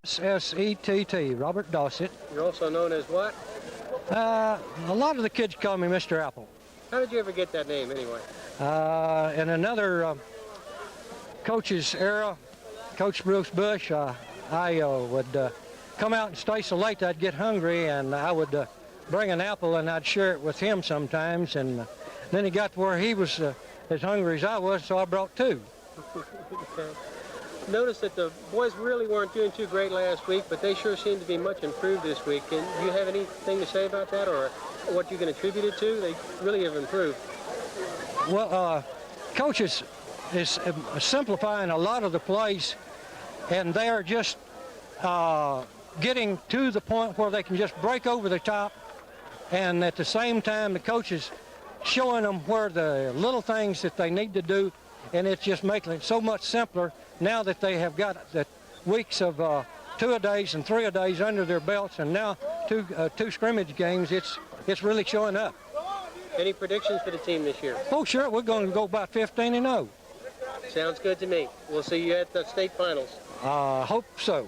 S-E-T-T, Robert Dossett. You're also known as what? A lot of the kids call me Mr. Apple. How did you ever get that name anyway? In another coach's era, Coach Bruce Bush, I would come out and stay so late I'd get hungry, and I would bring an apple and I'd share it with him sometimes, and then he got to where he was as hungry as I was, so I brought two. Okay. Notice that the boys really weren't doing too great last week, but they sure seem to be much improved this week. And do you have anything to say about that, or what you can attribute it to? They really have improved. Well, Coach is simplifying a lot of the plays, and they are just getting to the point where they can just break over the top, and at the same time the coach is showing them where the little things that they need to do, and it's just making it so much simpler now that they have got the weeks of 2-a-days and 3-a-days under their belts, and now two scrimmage games. It's really showing up. Any predictions for the team this year? Oh, sure. We're going to go about 15-0. Sounds good to me. We'll see you at the state finals. Hope so.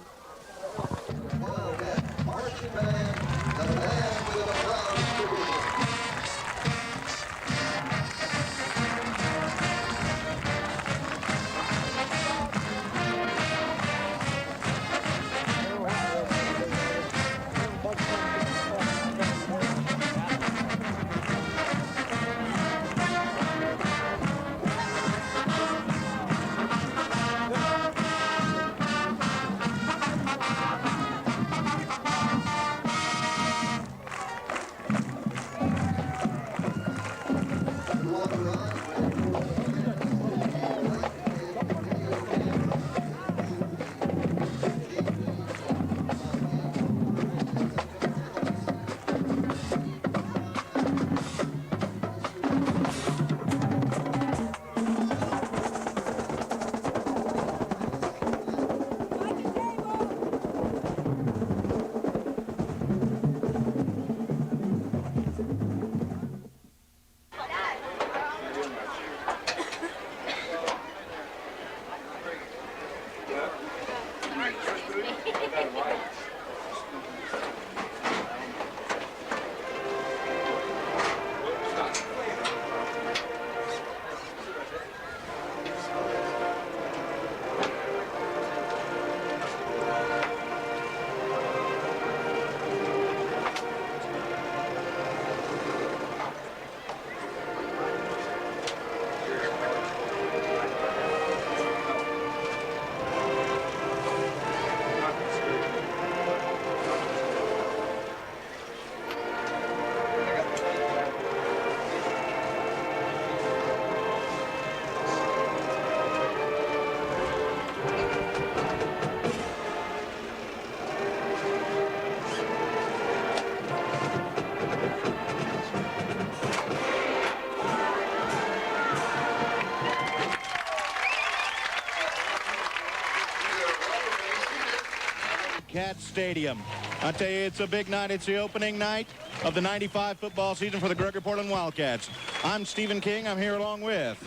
Cat Stadium. I tell you, it's a big night. It's the opening night of the '95 football season for the Gregory Portland Wildcats. I'm Stephen King. I'm here along with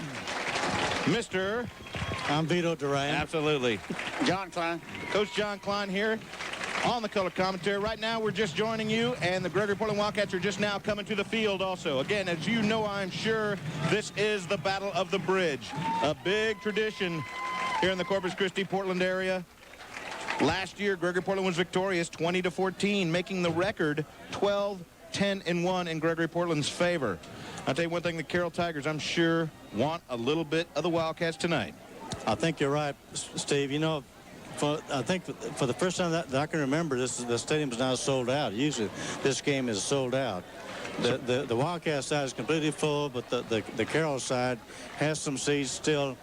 Mr. I'm Vito Duran. Absolutely. John Klein. Coach John Klein here on the color commentary. Right now, we're just joining you, and the Gregory Portland Wildcats are just now coming to the field also. Again, as you know, I'm sure, this is the Battle of the Bridge, a big tradition here in the Corpus Christi, Portland area. Last year, Gregory Portland was victorious 20-14, making the record 12-10-1 in Gregory Portland's favor. I'll tell you one thing, the Carroll Tigers, I'm sure, want a little bit of the Wildcats tonight. I think you're right, Steve. You know, I think for the first time that I can remember, the stadium is now sold out. Usually this game is sold out. The Wildcat side is completely full, but the Carroll side has some seats still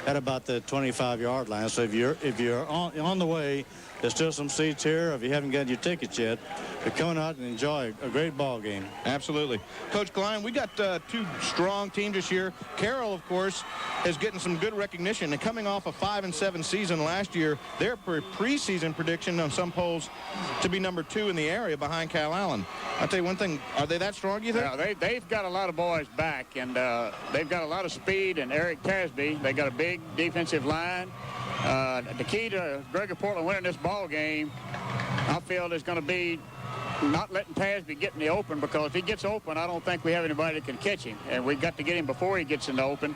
at about the 25-yard line. So if you're on the way, there's still some seats here. If you haven't got your tickets yet, you're coming out and enjoy a great ball game. Absolutely. Coach Klein, we got two strong teams this year. Carroll, of course, is getting some good recognition. And coming off a 5-7 season last year, their preseason prediction on some polls to be number 2 in the area behind Cal Allen. I'll tell you one thing, are they that strong, you think? Yeah, they've got a lot of boys back, and they've got a lot of speed, and Eric Casby, they got a big defensive line. The key to Gregory Portland winning this ball game, I feel, is going to be not letting Tasby get in the open, because if he gets open, I don't think we have anybody that can catch him. And we've got to get him before he gets in the open,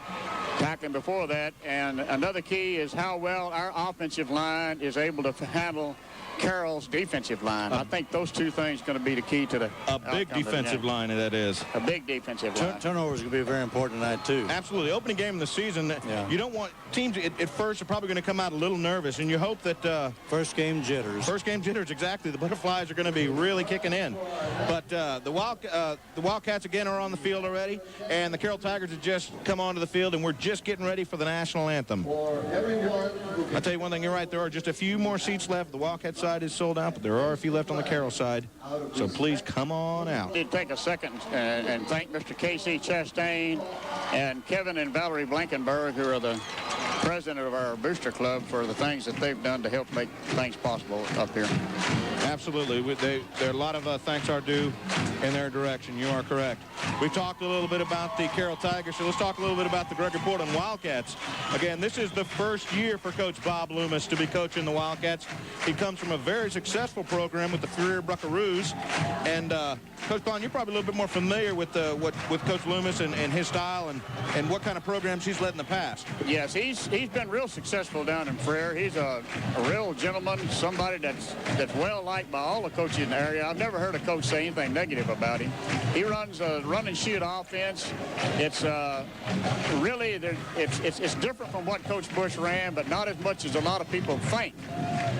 tackle him before that. And another key is how well our offensive line is able to handle Carroll's defensive line. I think those two things are going to be the key to the big defensive line, that is. A big defensive line. Turnovers are going to be very important tonight, too. Absolutely. Opening game of the season, you don't want teams at first are probably going to come out a little nervous, and you hope that first game jitters. First game jitters, exactly. The butterflies are going to be really kicking in. But the Wildcats again are on the field already, and the Carroll Tigers have just come onto the field, and we're just getting ready for the national anthem. I'll tell you one thing, you're right, there are just a few more seats left. The Wildcat side is sold out, but there are a few left on the Carroll side, so please come on out. I did take a second and thank Mr. Casey Chastain and Kevin and Valerie Blankenberg, who are the president of our booster club, for the things that they've done to help make things possible up here. Absolutely. There are a lot of thanks are due in their direction. You are correct. We've talked a little bit about the Carroll Tigers, so let's talk a little bit about the Gregory Portland Wildcats. Again, this is the first year for Coach Bob Loomis to be coaching the Wildcats. He comes from a very successful program with the Career Buckaroos. And Coach Bond, you're probably a little bit more familiar with Coach Loomis and his style and what kind of programs he's led in the past. Yes, he's been real successful down in Frere. He's a real gentleman, somebody that's well liked by all the coaches in the area. I've never heard a coach say anything negative about him. He runs a run and shoot offense. It's really it's different from what Coach Bush ran, but not as much as a lot of people think.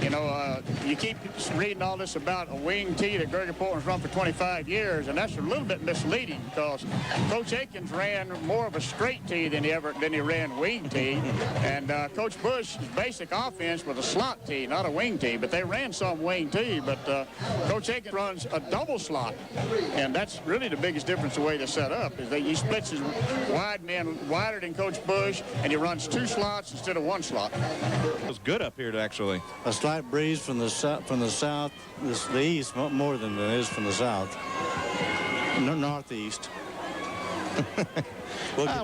You know, you keep reading all this about a wing tee that Gregory Portland's run for 25 years, and that's a little bit misleading, because Coach Aikens ran more of a straight tee than he ran wing tee, and Coach Bush's basic offense was a slot tee, not a wing tee, but they ran some wing tee, but Coach Aikens runs a double slot, and that's really the biggest difference the way they're set up, is that he splits his wide men wider than Coach Bush, and he runs two slots instead of one slot. It was good up here, actually. A slight breeze from the south, the east, more than it is from the south. Northeast.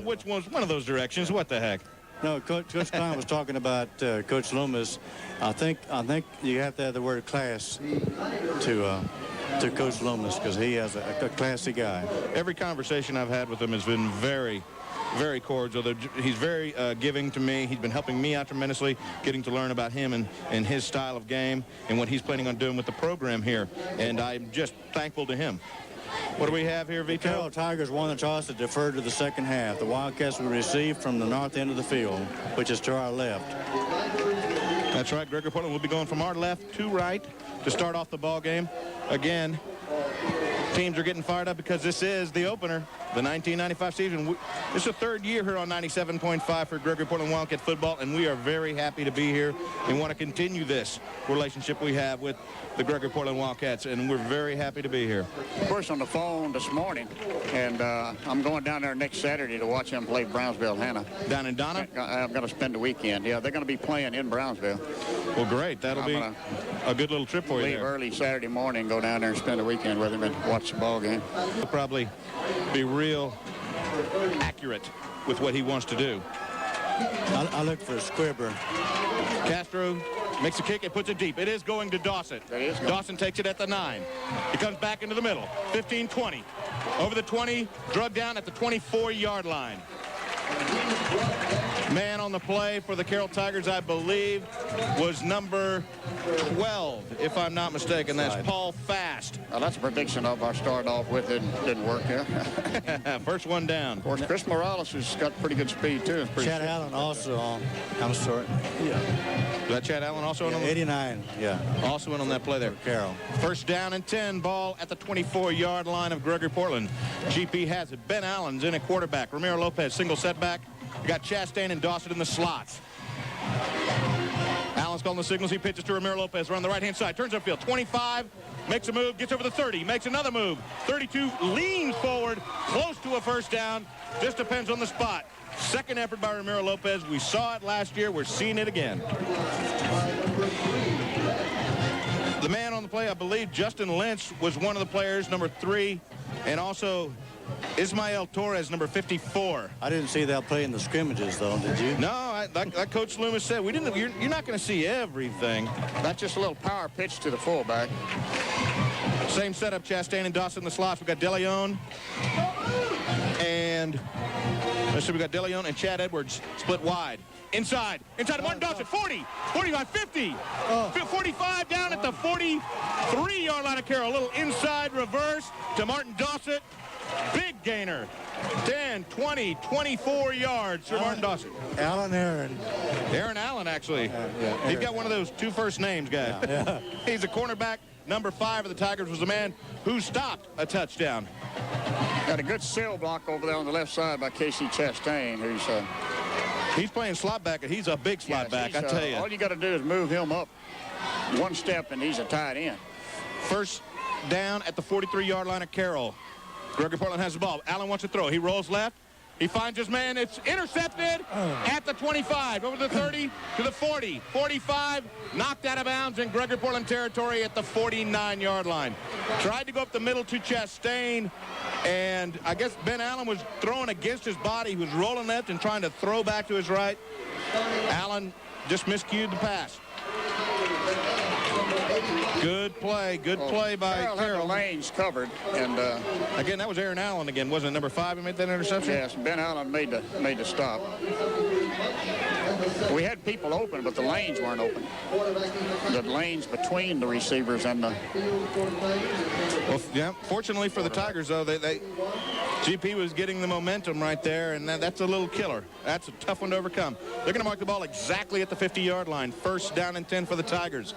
Which one's one of those directions? What the heck? No, Coach Klein was talking about Coach Loomis. I think you have to add the word class to Coach Loomis, because he has a classy guy. Every conversation I've had with him has been very, very cordial. He's very giving to me. He's been helping me out tremendously, getting to learn about him and his style of game and what he's planning on doing with the program here. And I'm just thankful to him. What do we have here, Vito? The Carroll Tigers won the toss to defer to the second half. The Wildcats will receive from the north end of the field, which is to our left. That's right. Gregory Portland will be going from our left to right to start off the ball game. Again, teams are getting fired up because this is the opener, the 1995 season. This is the third year here on 97.5 for Gregory Portland Wildcat football, and we are very happy to be here and want to continue this relationship we have with the Gregory Portland Wildcats, and we're very happy to be here. First on the phone this morning, and I'm going down there next Saturday to watch them play Brownsville, Hannah. Down in Donna? I'm going to spend the weekend. Yeah, they're going to be playing in Brownsville. Well, great. That'll be a good little trip for you. Leave early Saturday morning, go down there and spend the weekend with him and watch the ball game. He'll probably be real accurate with what he wants to do. I look for a squibber. Castro makes a kick and puts it deep. It is going to Dawson. Dawson takes it at the 9. He comes back into the middle. 15-20. Over the 20, drug down at the 24-yard line. Man on the play for the Carroll Tigers, I believe, was number 12, if I'm not mistaken. That's Paul Fast. Well, that's a prediction of I started off with. It didn't work, yeah. First one down. Of course, Chris Morales has got pretty good speed, too. Chad Allen also on. I'm sorry. Yeah. Is that Chad Allen also on? 89, yeah. Also in on that play there. Carroll. First down and 10, ball at the 24-yard line of Gregory Portland. GP has it. Ben Allen's in at quarterback. Ramiro Lopez, single setback. We got Chastain and Dawson in the slots. Allen's calling the signals. He pitches to Ramiro Lopez around the right-hand side. Turns upfield. 25. Makes a move. Gets over the 30. Makes another move. 32. Leans forward. Close to a first down. Just depends on the spot. Second effort by Ramiro Lopez. We saw it last year. We're seeing it again. The man on the play, I believe Justin Lynch was one of the players, number 3, and also Ismael Torres, number 54. I didn't see that play in the scrimmages, though, did you? No, right. Like Coach Loomis said, you're not going to see everything. That's just a little power pitch to the fullback. Same setup, Chastain and Dawson in the slots. We've got DeLeon and let's see, we got DeLeon and Chad Edwards split wide. Inside to Martin Dawson, 40, 45, 50, 45 down at the 43-yard line of Carroll. A little inside reverse to Martin Dawson. Big gainer. 10, 20, 24 yards for Martin Dawson. Aaron. Aaron Allen, actually. He's got one of those two first names, guy. Yeah. He's a cornerback. Number 5 of the Tigers was the man who stopped a touchdown. Got a good sail block over there on the left side by Casey Chastain, who's... He's playing slot back, and he's a big slot back, I tell you. All you got to do is move him up one step, and he's a tight end. First down at the 43-yard line of Carroll. Gregory Portland has the ball. Allen wants to throw. He rolls left. He finds his man. It's intercepted at the 25, over the 30 to the 40, 45, knocked out of bounds in Gregory Portland territory at the 49-yard line. Tried to go up the middle to Chastain, and I guess Ben Allen was throwing against his body. He was rolling left and trying to throw back to his right. Allen just miscued the pass. Good play by Carroll. Had the lanes covered, and again, that was Aaron Allen again, wasn't it? Number 5 who made that interception? yes, Ben Allen made the stop. We had people open, but the lanes weren't open. The lanes between the receivers and the... Well, yeah, fortunately for the Tigers, though, GP was getting the momentum right there, and that's a little killer. That's a tough one to overcome. They're going to mark the ball exactly at the 50-yard line. First down and 10 for the Tigers.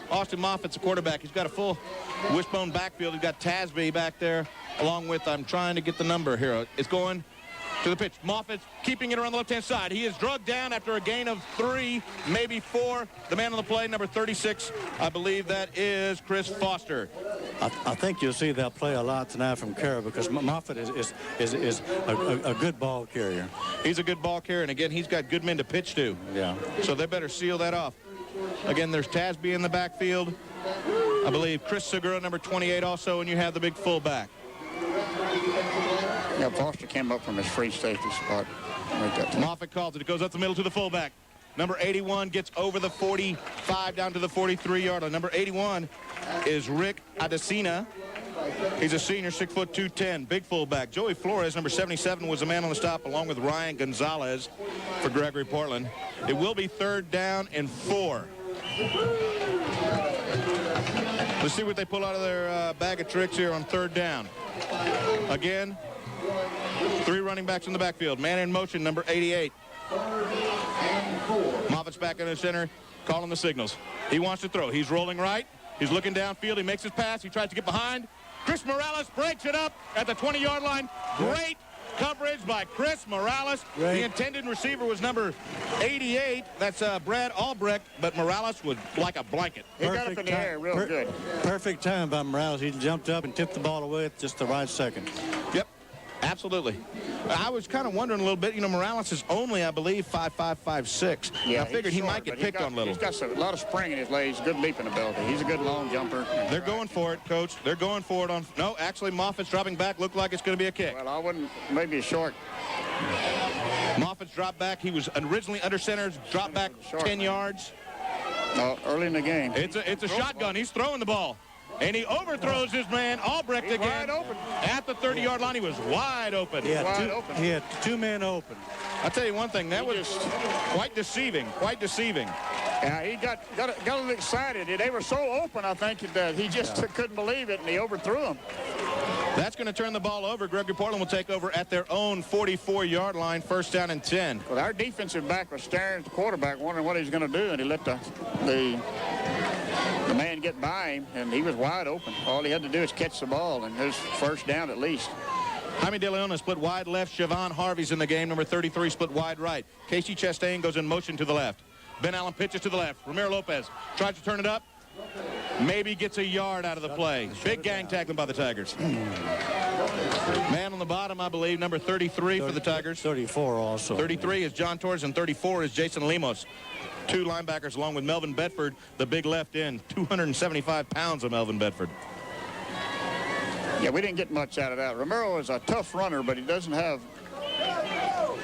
Austin Moffitt's a quarterback. He's got a full wishbone backfield. He's got Tasby back there, along with, I'm trying to get the number here. It's going to the pitch. Moffitt's keeping it around the left-hand side. He is drugged down after a gain of 3, maybe 4. The man on the play, number 36, I believe that is Chris Foster. I think you'll see that play a lot tonight from Carroll because Moffitt is a good ball carrier. He's a good ball carrier, and again, he's got good men to pitch to. Yeah. So they better seal that off. Again, there's Tasby in the backfield. I believe Chris Segura, number 28 also, and you have the big fullback. Yeah, Foster came up from his free safety spot. Moffitt calls it. It goes up the middle to the fullback. Number 81 gets over the 45 down to the 43-yard line. Number 81 is Rick Adesina. He's a senior, 6'2", 210, big fullback. Joey Flores, number 77, was the man on the stop, along with Ryan Gonzalez for Gregory Portland. It will be 3rd down and 4. Let's see what they pull out of their bag of tricks here on 3rd down. Again, 3 running backs in the backfield. Man in motion, number 88. Moffitt's back in the center, calling the signals. He wants to throw. He's rolling right. He's looking downfield. He makes his pass. He tries to get behind. Chris Morales breaks it up at the 20-yard line. Great coverage by Chris Morales. The intended receiver was number 88. That's Brad Albrecht, but Morales was like a blanket. He got up in the air real good. Perfect time by Morales. He jumped up and tipped the ball away at just the right second. Yep, absolutely. I was kind of wondering a little bit. You know, Morales is only, I believe, 5'5", 5'6". Yeah, I figured he might get picked on a little. He's got a lot of spring in his legs, good leaping ability. He's a good long jumper. They're going for it, Coach. They're going for it on... No, actually, Moffitt's dropping back. Looked like it's going to be a kick. Well, I wouldn't... Maybe a short. Moffitt's dropped back. He was originally under center. Dropped back 10 yards. Early in the game. It's a shotgun. He's throwing the ball. And he overthrows his man, Albrecht, again. Wide open. At the 30-yard line, he was wide open. He had 2 men open. I'll tell you one thing, that was quite deceiving, quite deceiving. Yeah, he got a little excited. They were so open, I think, that he just couldn't believe it, and he overthrew them. That's going to turn the ball over. Gregory Portland will take over at their own 44-yard line, 1st down and 10. Well, our defensive back was staring at the quarterback, wondering what he was going to do, and he let the man get by him, and he was wide open. All he had to do is catch the ball, and it was 1st down at least. Jaime De Leon split wide left. Siobhan Harvey's in the game. Number 33 split wide right. Casey Chastain goes in motion to the left. Ben Allen pitches to the left. Ramiro Lopez tries to turn it up. Maybe gets a yard out of the play. Big gang tackling by the Tigers. Man on the bottom, I believe, number 33 for the Tigers. 34 also. 33 is John Torres, and 34 is Jason Lemos. 2 linebackers along with Melvin Bedford, the big left end. 275 pounds of Melvin Bedford. Yeah, we didn't get much out of that. Romero is a tough runner, but he doesn't have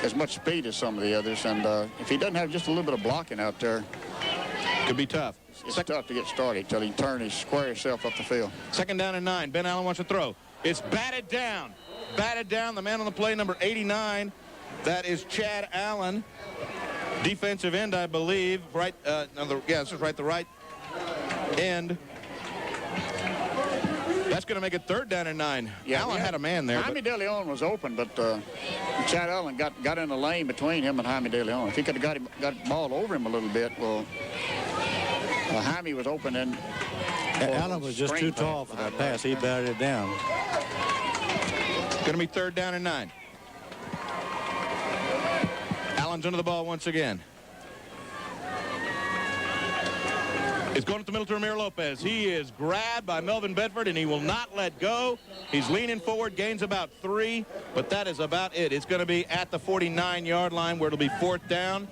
as much speed as some of the others, and if he doesn't have just a little bit of blocking out there, Could be tough. it's tough to get started till he can turn and square himself up the field. 2nd down and 9. Ben Allen wants to throw. It's batted down. Batted down. The man on the play, number 89. That is Chad Allen. Defensive end, I believe. Right. This is right. The right end. That's going to make it 3rd down and 9. Yeah, Allen had a man there. Jaime De Leon was open, but Chad Allen got in the lane between him and Jaime De Leon. If he could have got the ball over him a little bit, well, Jaime was open and Allen was just too tall for that pass. He batted it down. Going to be 3rd down and 9. Allen's under the ball once again. It's going up the middle to Ramiro Lopez. He is grabbed by Melvin Bedford, and he will not let go. He's leaning forward, gains about 3, but that is about it. It's going to be at the 49-yard line where it'll be 4th down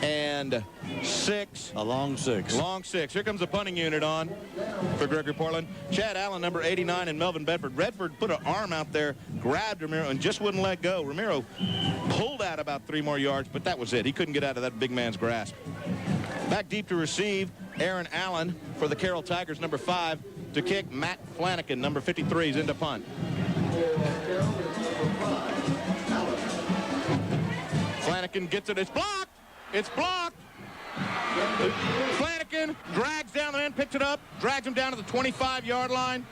and 6. A long 6. Long 6. Here comes the punting unit on for Gregory Portland. Chad Allen, number 89, and Melvin Bedford. Bedford put an arm out there, grabbed Ramiro, and just wouldn't let go. Ramiro pulled out about 3 more yards, but that was it. He couldn't get out of that big man's grasp. Back deep to receive, Aaron Allen for the Carroll Tigers, number 5. To kick, Matt Flanagan, number 53, is into punt. Flanagan gets it. It's blocked. It's blocked. Flanagan drags down the man, picks it up, drags him down to the 25-yard line.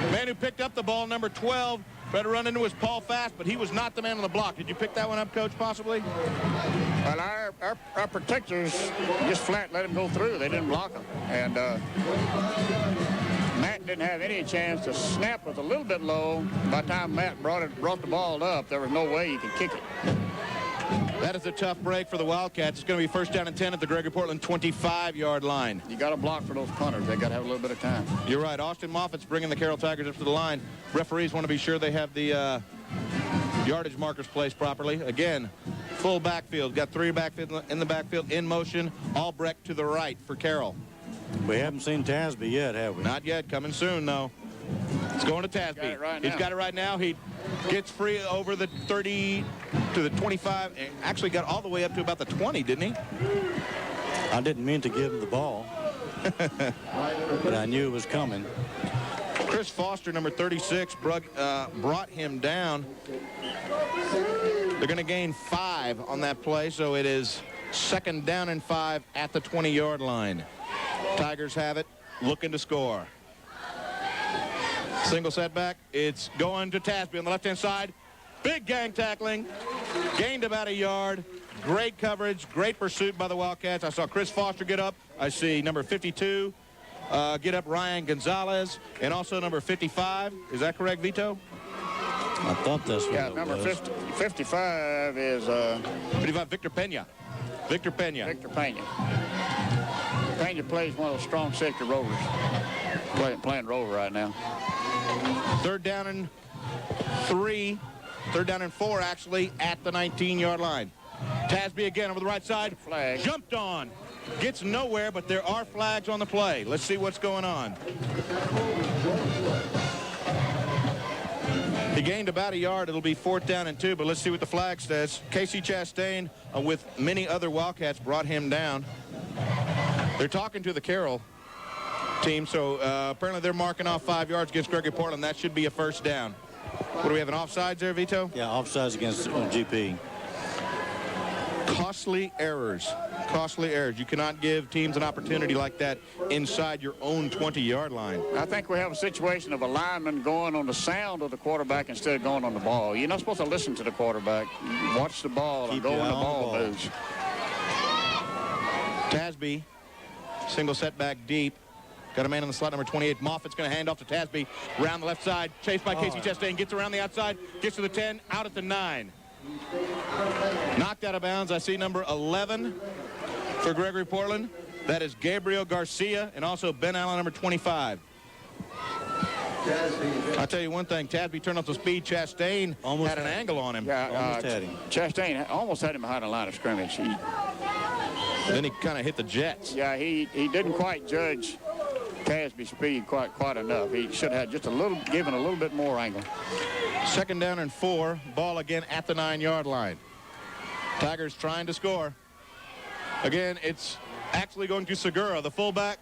The man who picked up the ball, number 12, tried to run into was Paul Fast, but he was not the man on the block. Did you pick that one up, Coach, possibly? Well, our protectors just flat let him go through. They didn't block him. And Matt didn't have any chance. The snap was a little bit low. By the time Matt brought the ball up, there was no way he could kick it. That is a tough break for the Wildcats. It's going to be 1st down and 10 at the Gregory Portland 25-yard line. You got to block for those punters. They got to have a little bit of time. You're right. Austin Moffitt's bringing the Carroll Tigers up to the line. Referees want to be sure they have the yardage markers placed properly. Again, full backfield. Got 3 backfield in the backfield in motion. Albrecht to the right for Carroll. We haven't seen Tasby yet, have we? Not yet. Coming soon, though. It's going to Tasby. He's got it right now. He gets free over the 30 to the 25. Actually got all the way up to about the 20, didn't he? I didn't mean to give him the ball, but I knew it was coming. Chris Foster, number 36, brought him down. They're going to gain 5 on that play, so it is 2nd down and 5 at the 20-yard line. Tigers have it, looking to score. Single setback. It's going to Tasby on the left-hand side. Big gang tackling. Gained about a yard. Great coverage. Great pursuit by the Wildcats. I saw Chris Foster get up. I see number 52 get up, Ryan Gonzalez, and also number 55. Is that correct, Vito? I thought that's what it number was. 55 is 55, Victor Pena. Victor Pena. Victor Pena. Pena plays one of those strong safety rovers. Playing rover right now. 3rd down and 3. 3rd down and 4, actually, at the 19-yard line. Tasby again over the right side. Flag. Jumped on. Gets nowhere, but there are flags on the play. Let's see what's going on. He gained about a yard. It'll be 4th down and 2, but let's see what the flag says. Casey Chastain, with many other Wildcats, brought him down. They're talking to the Carroll team, so apparently they're marking off 5 yards against Gregory Portland. That should be a 1st down. What do we have, an offsides there, Vito? Yeah, offsides against GP. Costly errors. Costly errors. You cannot give teams an opportunity like that inside your own 20-yard line. I think we have a situation of a lineman going on the sound of the quarterback instead of going on the ball. You're not supposed to listen to the quarterback. Watch the ball and go when the ball moves. Tasby, single setback deep. Got a man on the slot, number 28. Moffitt's going to hand off to Tasby. Around the left side, chased by Casey Chastain. Gets around the outside, gets to the 10, out at the 9. Knocked out of bounds. I see number 11 for Gregory Portland. That is Gabriel Garcia, and also Ben Allen, number 25. I'll tell you one thing. Tasby turned up the speed. Chastain almost had an angle on him. Yeah, almost had him. Chastain almost had him behind the line of scrimmage. Then he kind of hit the Jets. Yeah, he didn't quite judge Tasby's speed quite enough. He should have just given a little bit more angle. 2nd down and 4. Ball again at the 9-yard line. Tigers trying to score. Again, it's actually going to Segura, the fullback,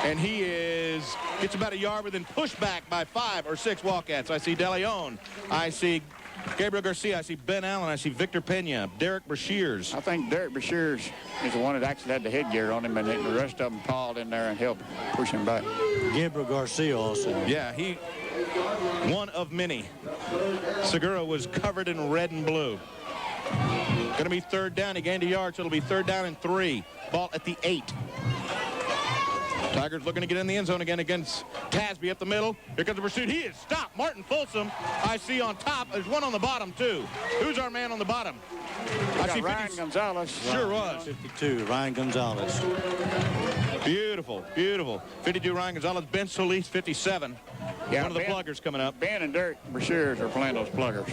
and he gets about a yard, but then pushed back by 5 or 6 Wildcats. I see De Leon. I see Gabriel Garcia. I see Ben Allen. I see Victor Pena. Derek Brashears. I think Derek Brashears is the one that actually had the headgear on him, and the rest of them piled in there and helped push him back. Gabriel Garcia also. Yeah, he one of many. Segura was covered in red and blue. Going to be third down. He gained a yard, so it'll be third down and 3. Ball at the 8. Tigers looking to get in the end zone again against Tasby up the middle. Here comes the pursuit. He is stopped. Martin Folsom, I see on top. There's one on the bottom, too. Who's our man on the bottom? I see Ryan Gonzalez. Sure was. 52, Ryan Gonzalez. Beautiful, beautiful. 52, Ryan Gonzalez. Ben Solis, 57. Yeah, one of the pluggers coming up. Ben and Derek Brashears are playing those pluggers.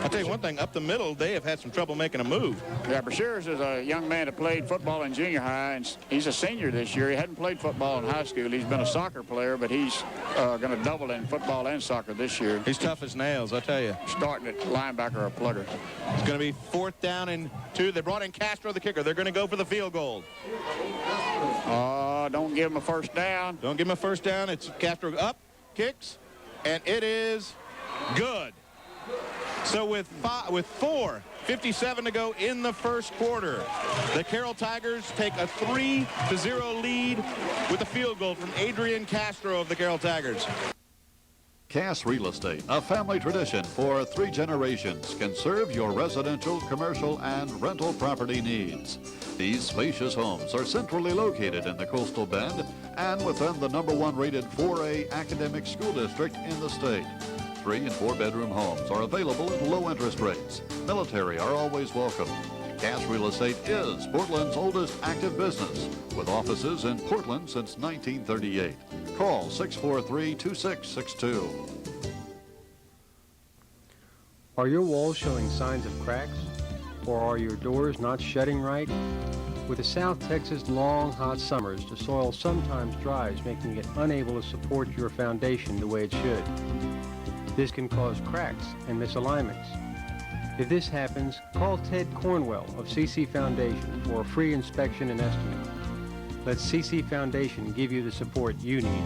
I'll tell you one thing. Up the middle, they have had some trouble making a move. Yeah, Brashears is a young man that played football in junior high, and he's a senior this year. He hadn't played football in high school. He's been a soccer player, but he's going to double in football and soccer this year. He's tough as nails, I tell you. Starting at linebacker or plugger. It's going to be 4th down and 2. They brought in Castro, the kicker. They're going to go for the field goal. Don't give him a first down. Don't give him a first down. It's Castro up, kicks, and it is good. So with 4:57 to go in the first quarter, the Carroll Tigers take a 3-0 lead with a field goal from Adrian Castro of the Carroll Tigers. Cass Real Estate, a family tradition for 3 generations, can serve your residential, commercial, and rental property needs. These spacious homes are centrally located in the Coastal Bend and within the #1 rated 4A academic school district in the state. 3 and 4 bedroom homes are available at low interest rates. Military are always welcome. Cass Real Estate is Portland's oldest active business, with offices in Portland since 1938. Call 643-2662. Are your walls showing signs of cracks? Or are your doors not shutting right? With the South Texas long, hot summers, the soil sometimes dries, making it unable to support your foundation the way it should. This can cause cracks and misalignments. If this happens, call Ted Cornwell of CC Foundation for a free inspection and estimate. Let CC Foundation give you the support you need.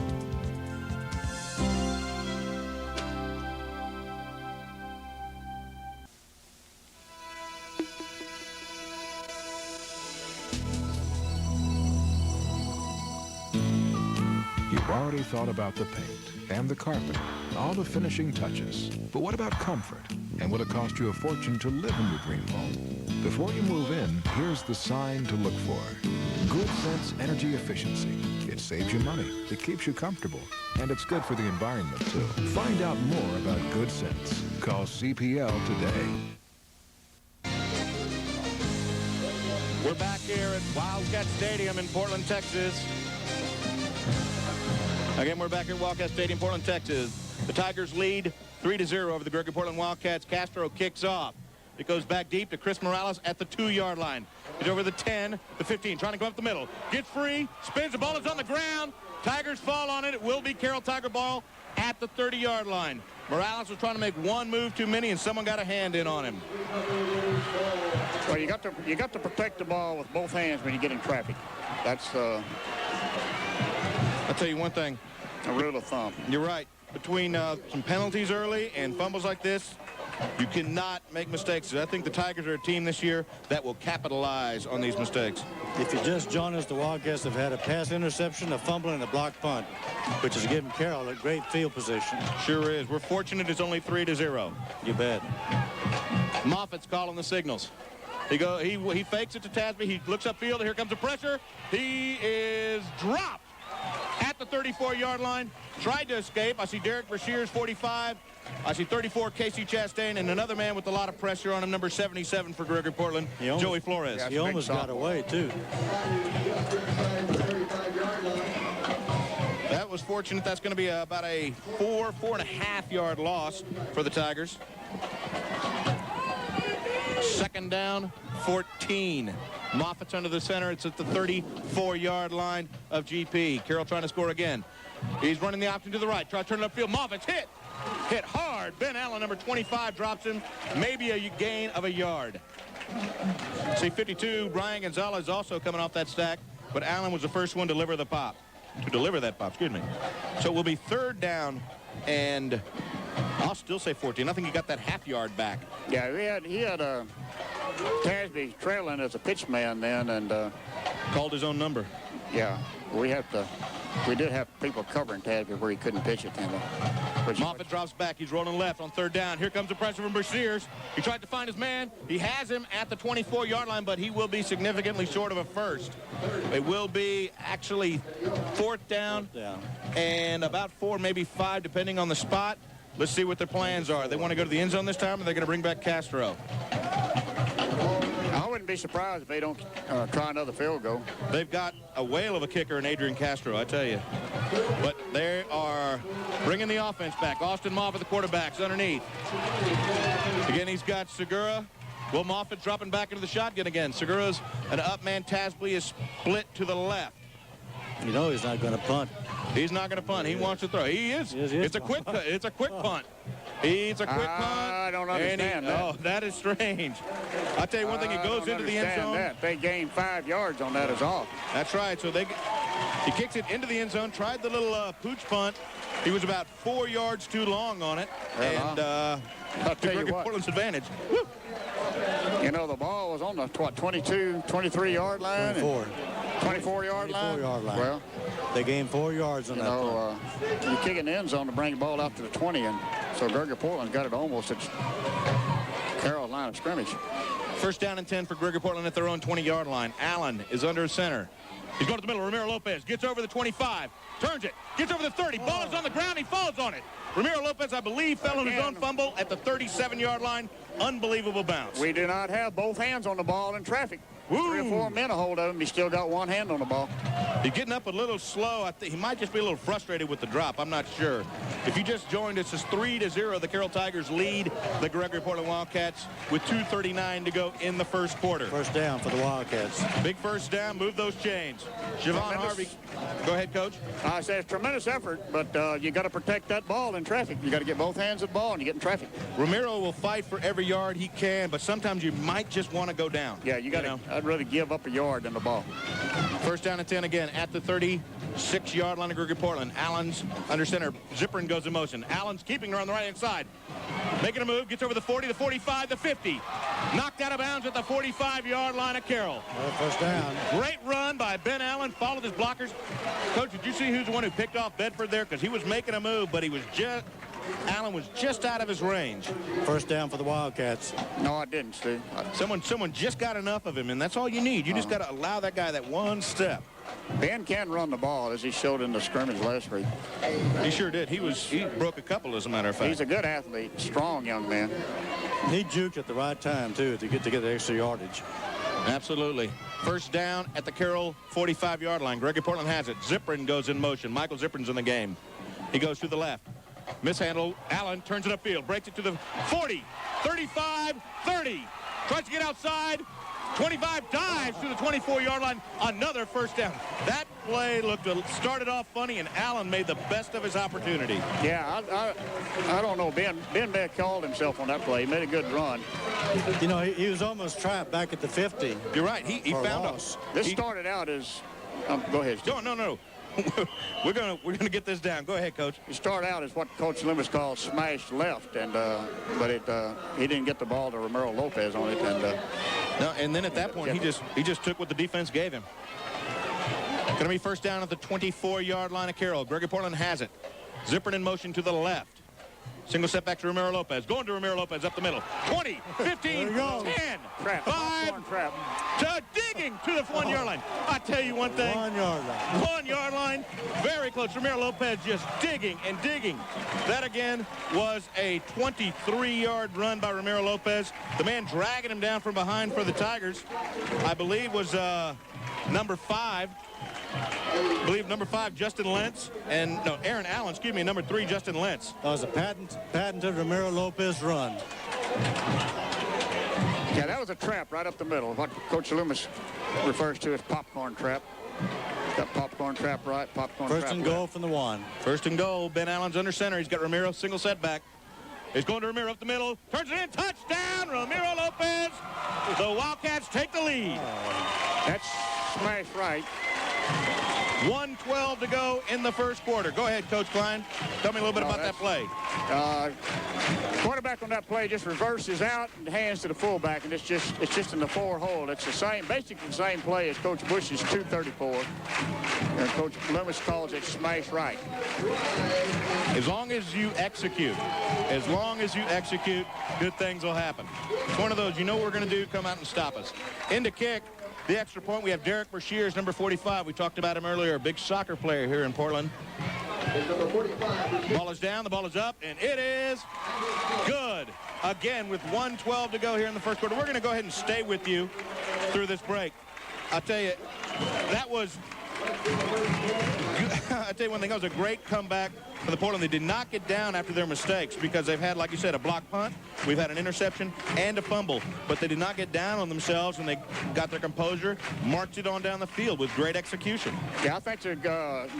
You've already thought about the paint and the carpet, all the finishing touches. But what about comfort? And will it cost you a fortune to live in your dream home? Before you move in, here's the sign to look for. Good Sense Energy Efficiency. It saves you money, it keeps you comfortable, and it's good for the environment, too. Find out more about Good Sense. Call CPL today. We're back here at Wildcat Stadium in Portland, Texas. Again, we're back here at Wildcat Stadium, Portland, Texas. The Tigers lead 3-0 over the Gregory Portland Wildcats. Castro kicks off. It goes back deep to Chris Morales at the 2-yard line. He's over the 10, the 15, trying to go up the middle. Gets free, spins, the ball is on the ground. Tigers fall on it. It will be Carroll Tiger ball at the 30-yard line. Morales was trying to make one move too many, and someone got a hand in on him. Well, you got to protect the ball with both hands when you get in traffic. That's I'll tell you one thing. a rule of thumb. You're right. Between some penalties early and fumbles like this, you cannot make mistakes. I think the Tigers are a team this year that will capitalize on these mistakes. If you just join us, the Wildcats have had a pass interception, a fumble, and a blocked punt, which has given Carroll a great field position. Sure is. We're fortunate it's only 3-0. You bet. Moffitt's calling the signals. He fakes it to Tasby. He looks upfield. Here comes the pressure. He is dropped at the 34-yard line. Tried to escape. I see Derek Brashears, 45. I see 34, Casey Chastain, and another man with a lot of pressure on him, number 77 for Gregory Portland, Joey Flores. He almost got away, too. That was fortunate. That's going to be about a 4.5-yard loss for the Tigers. Second down, 14. Moffitt's under the center. It's at the 34-yard line of GP. Carroll trying to score again. He's running the option to the right. Try to turn it upfield. Moffitt's hit. Hit hard. Ben Allen, number 25, drops him. Maybe a gain of a yard. See, 52, Brian Gonzalez also coming off that stack, but Allen was the first one to deliver that pop, excuse me. So it will be 3rd down, and I'll still say 14. I think he got that half yard back. Yeah, he had Tasby trailing as a pitch man then, and Called his own number. yeah, we did have people covering Tasby where he couldn't pitch it then. Moffitt drops back. He's rolling left on 3rd down. Here comes the pressure from Brashears. He tried to find his man. He has him at the 24-yard line, but he will be significantly short of a first. It will be actually 4th down and about 4, maybe 5, depending on the spot. Let's see what their plans are. They want to go to the end zone this time, or they're going to bring back Castro. I wouldn't be surprised if they don't try another field goal. They've got a whale of a kicker in Adrian Castro, I tell you. But they are bringing the offense back. Austin Moffitt, the quarterback's underneath. Again, he's got Segura. Will Moffitt dropping back into the shotgun again. Segura's an up man. Tasby is split to the left. You know he's not going to punt. He's not going to punt. He wants to throw. He is. It's a quick punt. He's a quick punt. I don't understand that. Oh, that is strange. I'll tell you one thing. It goes into the end zone. That. They gained 5 yards on that is all. That's right. So he kicks it into the end zone. Tried the little pooch punt. He was about 4 yards too long on it. And I'll tell you what. Portland's advantage. Woo. You know, the ball was on the 22, 23-yard line. 24-yard line? 24-yard line. Well, they gained 4 yards on that punt. You kick in the end zone to bring the ball out to the 20, and so Gregory Portland's got it almost at Carroll's line of scrimmage. 1st down and 10 for Gregory Portland at their own 20-yard line. Allen is under center. He's going to the middle. Ramiro Lopez gets over the 25, turns it, gets over the 30. Ball is on the ground. He falls on it. Ramiro Lopez, I believe, fell on his own fumble at the 37-yard line. Unbelievable bounce. We do not have both hands on the ball in traffic. Woo. 3 or 4 men a hold of him. He's still got one hand on the ball. He's getting up a little slow. I think he might just be a little frustrated with the drop. I'm not sure. If you just joined us, it's 3-0. The Carroll Tigers lead the Gregory Portland Wildcats with 2:39 to go in the first quarter. 1st down for the Wildcats. Big 1st down. Move those chains. Javon Harvey. Go ahead, Coach. I say it's tremendous effort, but you got to protect that ball in traffic. You got to get both hands at the ball and you get in traffic. Ramiro will fight for every yard he can, but sometimes you might just want to go down. Yeah, you got to. I'd rather give up a yard than the ball. 1st down and 10 again at the 36-yard line of Gregory Portland. Allen's under center. Zipperin goes in motion. Allen's keeping her on the right-hand side. Making a move. Gets over the 40, the 45, the 50. Knocked out of bounds at the 45-yard line of Carroll. 1st down. Great run by Ben Allen. Followed his blockers. Coach, did you see who's the one who picked off Bedford there? Because he was making a move, but Allen was just out of his range. 1st down for the Wildcats. No, I didn't, Steve. Someone just got enough of him, and that's all you need. You just got to allow that guy that one step. Ben can run the ball, as he showed in the scrimmage last week. He sure did. He broke a couple, as a matter of fact. He's a good athlete, strong young man. He juked at the right time, too, to get the extra yardage. Absolutely. 1st down at the Carroll 45-yard line. Gregory Portland has it. Zipperin goes in motion. Michael Zipperin's in the game. He goes to the left. Mishandle. Allen turns it upfield. Breaks it to the 40, 35, 30. Tries to get outside. 25 dives to the 24-yard line. Another 1st down. That play started off funny, and Allen made the best of his opportunity. Yeah, I don't know. Ben Beck called himself on that play. He made a good run. You know, he was almost trapped back at the 50. You're right. He found us. This started out as go ahead, Steve. No. we're gonna get this down. Go ahead, Coach. It started out as what Coach Loomis calls smashed left, and he didn't get the ball to Ramiro Lopez on it, and no. And then at that point, he just took what the defense gave him. Going to be 1st down at the 24-yard line of Carroll. Gregory Portland has it. Zipperin in motion to the left. Single set back to Ramiro Lopez. Going to Ramiro Lopez up the middle. 20, 15, 10, trap. 5, trap. Digging to the 1-yard line. I tell you one thing. 1-yard line. 1-yard line. Very close. Ramiro Lopez just digging and digging. That again was a 23-yard run by Ramiro Lopez. The man dragging him down from behind for the Tigers, I believe, was number 5. I believe number 5, Justin Lentz, and no, Aaron Allen, excuse me, number 3, Justin Lentz. That was a patented Ramiro Lopez run. Yeah, that was a trap right up the middle. What Coach Loomis refers to as popcorn trap. Got popcorn trap right, popcorn trap 1st and goal from the 1. 1st and goal. Ben Allen's under center. He's got Ramiro single set back. It's going to Ramiro up the middle. Turns it in. Touchdown, Ramiro Lopez. The Wildcats take the lead. That's smashed right. 1:12 to go in the first quarter. Go ahead, Coach Klein. Tell me a little bit about that play. Quarterback on that play just reverses out and hands to the fullback, and it's just in the 4 hole. It's the same, basically the same play as Coach Bush's 234. And Coach Loomis calls it smash right. As long as you execute, good things will happen. It's one of those, you know what we're going to do, come out and stop us. Into kick. The extra point, we have Derek Brashears, number 45. We talked about him earlier, a big soccer player here in Portland. Ball is down, the ball is up, and it is good. Again, with 1:12 to go here in the first quarter. We're going to go ahead and stay with you through this break. I'll tell you, that was, I'll tell you one thing, that was a great comeback for the Portland. They did not get down after their mistakes because they've had, like you said, a block punt. We've had an interception and a fumble, but they did not get down on themselves, and they got their composure, marched it on down the field with great execution. Yeah, I think it's a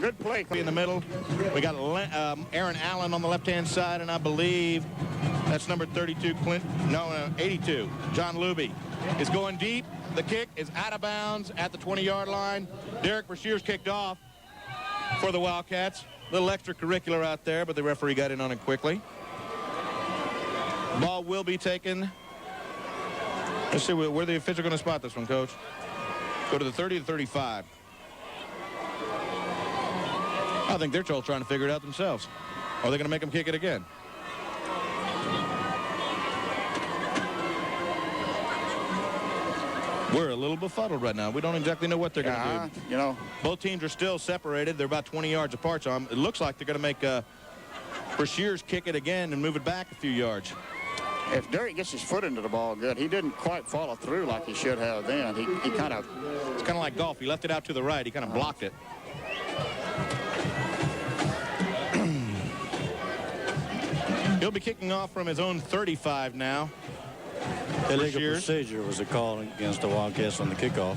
good play. In the middle, we got Aaron Allen on the left-hand side, and I believe that's number 32, 82, John Luby is going deep. The kick is out of bounds at the 20-yard line. Derek Brashears kicked off for the Wildcats. A little extracurricular out there, but the referee got in on it quickly. Ball will be taken. Let's see where the official going to spot this one, Coach. Go to the 30 to 35. I think they're all trying to figure it out themselves. Or are they going to make them kick it again? We're a little befuddled right now. We don't exactly know what they're going to do. You know, both teams are still separated. They're about 20 yards apart, so it looks like they're going to make Brashears kick it again and move it back a few yards. If Derek gets his foot into the ball good, he didn't quite follow through like he should have then. He kind of... It's kind of like golf. He left it out to the right. He kind of blocked it. He'll be kicking off from his own 35 now. Illegal procedure was a call against the Wildcats on the kickoff.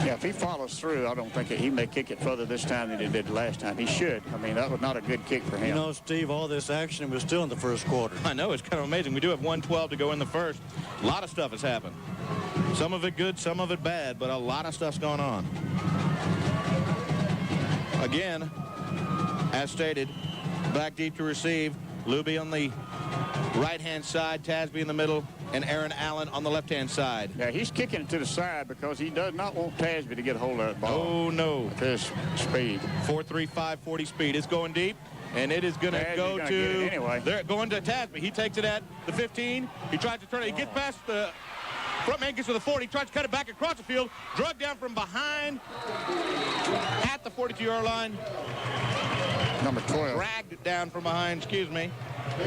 Yeah, if he follows through, I don't think he may kick it further this time than he did last time. He should. I mean, that was not a good kick for him. You know, Steve, all this action was still in the first quarter. I know, it's kind of amazing. We do have 1:12 to go in the first. A lot of stuff has happened. Some of it good, some of it bad, but a lot of stuff's going on. Again, as stated, back deep to receive. Luby on the right-hand side, Tasby in the middle, and Aaron Allen on the left-hand side. Yeah, he's kicking it to the side because he does not want Tasby to get a hold of that ball. Oh, no. With his speed. 4.35 40 speed. It's going deep, and it is going to go to... Anyway. They're going to Tasby. He takes it at the 15. He tries to turn it. He gets past the... Front man gets to the 40, tries to cut it back across the field, drugged down from behind at the 42-yard line. Number 12. Dragged it down from behind, excuse me.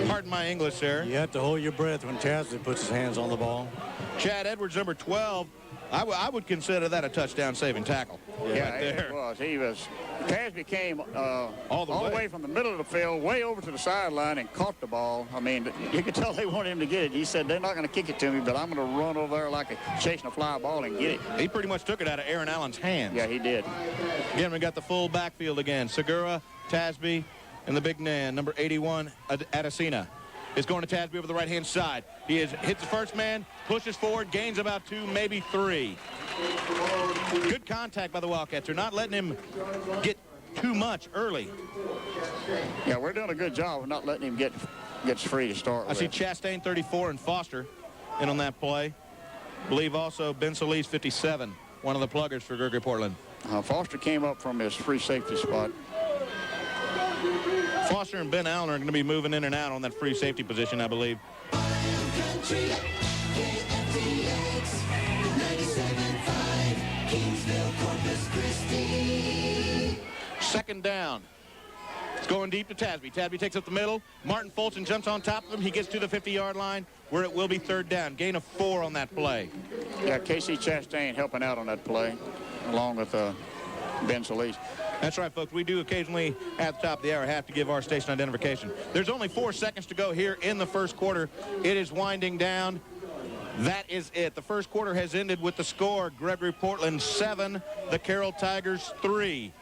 Pardon my English there. You have to hold your breath when Tasby puts his hands on the ball. Chad Edwards, number 12. I would consider that a touchdown-saving tackle. Yeah, right there. It was. Tasby came all the way from the middle of the field, way over to the sideline and caught the ball. I mean, you could tell they wanted him to get it. He said, they're not going to kick it to me, but I'm going to run over there like chasing a fly ball and get it. He pretty much took it out of Aaron Allen's hands. Yeah, he did. Again, we got the full backfield again. Segura, Tasby, and the big man, number 81, Adesina. Is going to Tasby over the right-hand side. He hits the first man, pushes forward, gains about 2, maybe 3. Good contact by the Wildcats. They're not letting him get too much early. Yeah, we're doing a good job of not letting him get free to start with. I see Chastain, 34, and Foster in on that play. I believe also Ben Solis, 57, one of the pluggers for Gregory Portland. Foster came up from his free safety spot. Foster and Ben Allen are going to be moving in and out on that free safety position, I believe. Second down. It's going deep to Tasby. Tasby takes up the middle. Martin Fulton jumps on top of him. He gets to the 50-yard line where it will be third down. Gain of 4 on that play. Yeah, Casey Chastain helping out on that play along with Ben Solis. That's right, folks. We do occasionally, at the top of the hour, have to give our station identification. There's only 4 seconds to go here in the first quarter. It is winding down. That is it. The first quarter has ended with the score, Gregory Portland 7, the Carroll Tigers 3.